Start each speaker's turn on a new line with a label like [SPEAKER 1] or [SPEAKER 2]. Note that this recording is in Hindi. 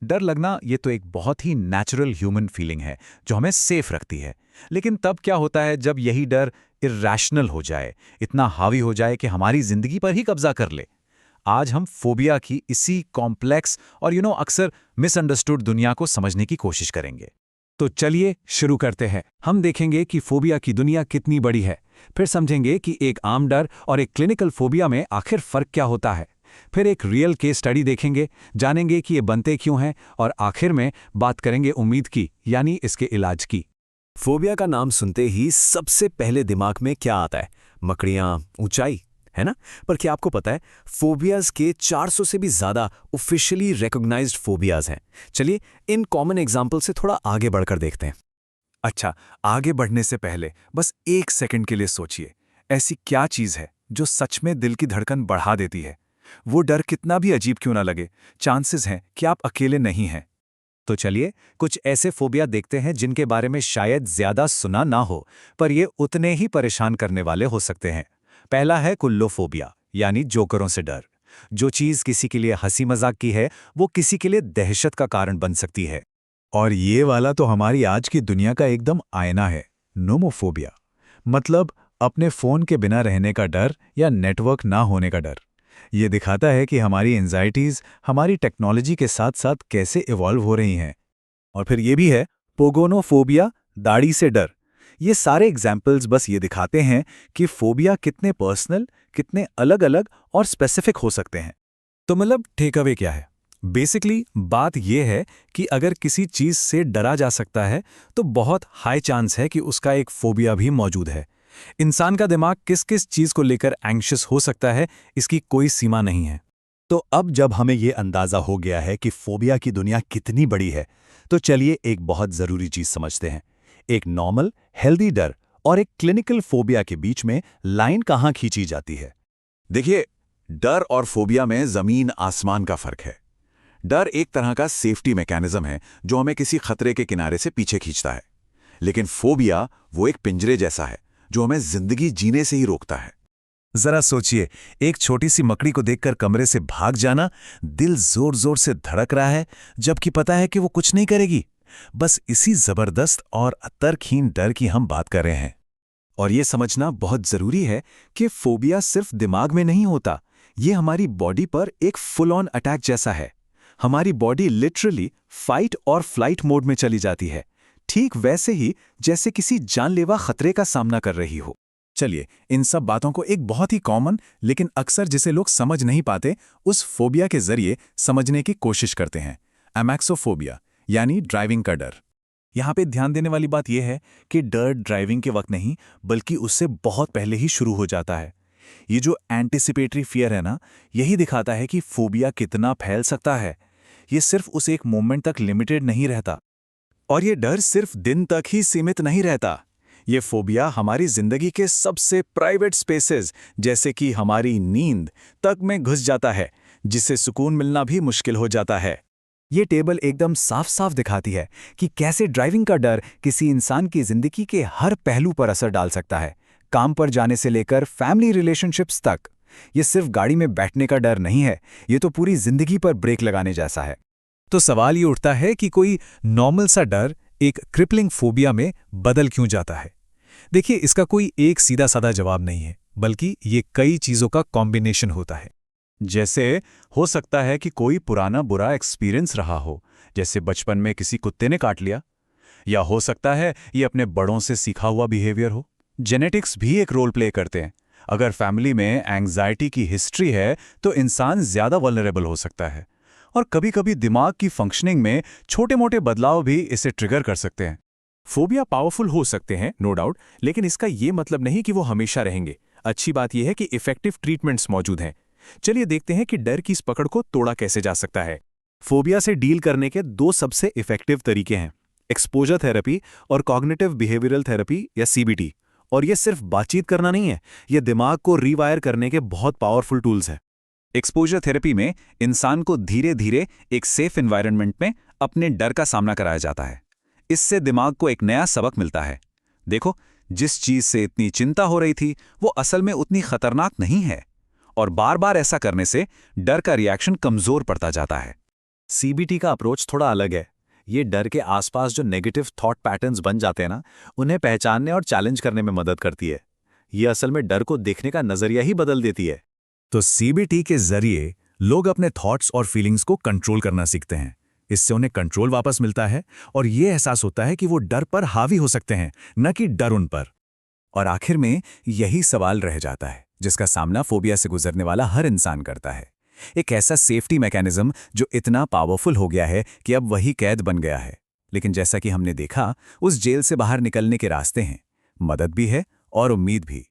[SPEAKER 1] डर लगना ये तो एक बहुत ही नेचुरल ह्यूमन फीलिंग है जो हमें सेफ रखती है। लेकिन तब क्या होता है जब यही डर इर्रेशनल हो जाए, इतना हावी हो जाए कि हमारी जिंदगी पर ही कब्जा कर ले। आज हम फोबिया की इसी कॉम्प्लेक्स और अक्सर मिसअंडरस्टूड दुनिया को समझने की कोशिश करेंगे।
[SPEAKER 2] तो चलिए शुरू करते हैं। हम देखेंगे कि फोबिया की दुनिया कितनी बड़ी है, फिर समझेंगे कि एक आम डर और एक क्लिनिकल फोबिया में आखिर फर्क क्या होता है। फिर एक रियल केस स्टडी देखेंगे, जानेंगे कि ये बनते क्यों हैं, और आखिर में बात करेंगे उम्मीद की, यानी इसके इलाज की।
[SPEAKER 3] फोबिया का नाम सुनते ही सबसे पहले दिमाग में क्या आता है? मकड़ियाँ, ऊंचाई, है ना? पर क्या आपको पता है, फोबियाज के 400 से भी ज़्यादा ऑफिशियली रिकॉग्नाइज्ड फोबियाज हैं। चलिए इन कॉमन एग्जाम्पल से थोड़ा आगे बढ़कर देखते हैं।
[SPEAKER 2] अच्छा, आगे बढ़ने से पहले बस एक सेकंड के लिए सोचिए, ऐसी क्या चीज़ है जो सच में दिल की धड़कन बढ़ा देती है? वो डर कितना भी अजीब क्यों ना लगे, चांसेस हैं कि आप अकेले नहीं हैं।
[SPEAKER 1] तो चलिए कुछ ऐसे फोबिया देखते हैं जिनके बारे में शायद ज्यादा सुना ना हो, पर ये उतने ही परेशान करने वाले हो सकते हैं। पहला है कुल्लोफोबिया, यानी जोकरों से डर। जो चीज किसी के लिए हंसी मजाक की है, वो किसी के लिए दहशत का कारण बन सकती है।
[SPEAKER 4] और ये वाला तो हमारी आज की दुनिया का एकदम आईना है, नोमोफोबिया। मतलब अपने फोन के बिना रहने का डर या नेटवर्क ना होने का डर। ये दिखाता है कि हमारी एंजाइटीज हमारी टेक्नोलॉजी के साथ साथ कैसे इवॉल्व हो रही हैं।
[SPEAKER 1] और फिर ये भी है पोगोनोफोबिया, दाढ़ी से डर। ये सारे एग्जाम्पल्स बस ये दिखाते हैं कि फोबिया कितने पर्सनल, कितने अलग अलग और स्पेसिफिक हो सकते हैं।
[SPEAKER 2] तो मतलब टेक अवे क्या है? बेसिकली बात यह है कि अगर किसी चीज़ से डरा जा सकता है तो बहुत हाई चांस है कि उसका एक फोबिया भी मौजूद है। इंसान का दिमाग किस किस चीज़ को लेकर एंग्शियस हो सकता है, इसकी कोई सीमा नहीं है।
[SPEAKER 4] तो अब जब हमें ये अंदाजा हो गया है कि फोबिया की दुनिया कितनी बड़ी है, तो चलिए एक बहुत ज़रूरी चीज़ समझते हैं। एक नॉर्मल, हेल्दी डर और एक क्लिनिकल फोबिया के बीच में लाइन कहाँ खींची जाती है। देखिए, डर और फोबिया में ज़मीन आसमान का फ़र्क है। डर एक तरह का सेफ्टी मैकेनिज्म है जो हमें किसी खतरे के किनारे से पीछे खींचता है। लेकिन फोबिया वो एक पिंजरे जैसा है जो हमें जिंदगी जीने से ही रोकता है।
[SPEAKER 2] जरा सोचिए, एक छोटी सी मकड़ी को देखकर कमरे से भाग जाना, दिल जोर जोर से धड़क रहा है जबकि पता है कि वो कुछ नहीं करेगी। बस इसी जबरदस्त और तर्कहीन डर की हम बात कर रहे हैं।
[SPEAKER 1] और ये समझना बहुत जरूरी है कि फोबिया सिर्फ दिमाग में नहीं होता, ये हमारी बॉडी पर एक फुल ऑन अटैक जैसा है। हमारी बॉडी लिटरली फाइट और फ्लाइट मोड में चली जाती है, ठीक वैसे ही जैसे किसी जानलेवा खतरे का सामना कर रही हो।
[SPEAKER 2] चलिए इन सब बातों को एक बहुत ही कॉमन लेकिन अक्सर जिसे लोग समझ नहीं पाते उस फोबिया के जरिए समझने की कोशिश करते हैं। एमैक्सोफोबिया, यानी ड्राइविंग का डर। यहाँ पे ध्यान देने वाली बात यह है कि डर ड्राइविंग के वक्त नहीं, बल्कि उससे बहुत पहले ही शुरू हो जाता है। ये जो एंटिसिपेटरी फियर है ना, यही दिखाता है कि फोबिया कितना फैल सकता है। ये सिर्फ उस एक मोमेंट तक लिमिटेड नहीं रहता, और ये डर सिर्फ दिन तक ही सीमित नहीं रहता। ये फोबिया हमारी जिंदगी के सबसे प्राइवेट स्पेसेस, जैसे कि हमारी नींद तक में घुस जाता है, जिससे सुकून मिलना भी मुश्किल हो जाता है।
[SPEAKER 1] ये टेबल एकदम साफ साफ दिखाती है कि कैसे ड्राइविंग का डर किसी इंसान की जिंदगी के हर पहलू पर असर डाल सकता है, काम पर जाने से लेकर फैमिली रिलेशनशिप्स तक। ये सिर्फ गाड़ी में बैठने का डर नहीं है, ये तो पूरी जिंदगी पर ब्रेक लगाने जैसा है।
[SPEAKER 2] तो सवाल ये उठता है कि कोई नॉर्मल सा डर एक क्रिपलिंग फोबिया में बदल क्यों जाता है? देखिए, इसका कोई एक सीधा साधा जवाब नहीं है, बल्कि ये कई चीज़ों का कॉम्बिनेशन होता है।
[SPEAKER 4] जैसे हो सकता है कि कोई पुराना बुरा एक्सपीरियंस रहा हो, जैसे बचपन में किसी कुत्ते ने काट लिया, या हो सकता है ये अपने बड़ों से सीखा हुआ बिहेवियर हो। जेनेटिक्स भी एक रोल प्ले करते हैं। अगर फैमिली में एंग्जाइटी की हिस्ट्री है तो इंसान ज्यादा वल्नरेबल हो सकता है, और कभी-कभी दिमाग की फंक्शनिंग में छोटे-मोटे बदलाव भी इसे ट्रिगर कर सकते हैं।
[SPEAKER 2] फोबिया पावरफुल हो सकते हैं, नो डाउट, लेकिन इसका ये मतलब नहीं कि वो हमेशा रहेंगे। अच्छी बात यह है कि इफेक्टिव ट्रीटमेंट्स मौजूद हैं। चलिए देखते हैं कि डर की इस पकड़ को तोड़ा कैसे जा सकता है।
[SPEAKER 1] फोबिया से डील करने के दो सबसे इफेक्टिव तरीके हैं, एक्सपोजर थेरेपी और कॉग्निटिव बिहेवियरल थेरेपी या सीबीटी। और ये सिर्फ बातचीत करना नहीं है, ये दिमाग को रीवायर करने के बहुत पावरफुल टूल्स हैं। एक्सपोजर थेरेपी में इंसान को धीरे धीरे एक सेफ एनवायरनमेंट में अपने डर का सामना कराया जाता है। इससे दिमाग को एक नया सबक मिलता है। देखो, जिस चीज से इतनी चिंता हो रही थी वो असल में उतनी खतरनाक नहीं है। और बार बार ऐसा करने से डर का रिएक्शन कमजोर पड़ता जाता है। सीबीटी का अप्रोच थोड़ा अलग है। ये डर के आसपास जो नेगेटिव थॉट पैटर्न्स बन जाते हैं ना, उन्हें पहचानने और चैलेंज करने में मदद करती है। ये असल में डर को देखने का नजरिया ही बदल देती है।
[SPEAKER 2] तो सीबीटी के जरिए लोग अपने थॉट्स और फीलिंग्स को कंट्रोल करना सीखते हैं। इससे उन्हें कंट्रोल वापस मिलता है और ये एहसास होता है कि वो डर पर हावी हो सकते हैं, न कि डर उन पर। और आखिर में यही सवाल रह जाता है जिसका सामना फोबिया से गुजरने वाला हर इंसान करता है। एक ऐसा सेफ्टी मैकेनिज्म जो इतना पावरफुल हो गया है कि अब वही कैद बन गया है। लेकिन जैसा कि हमने देखा, उस जेल से बाहर निकलने के रास्ते हैं, मदद भी है और उम्मीद भी।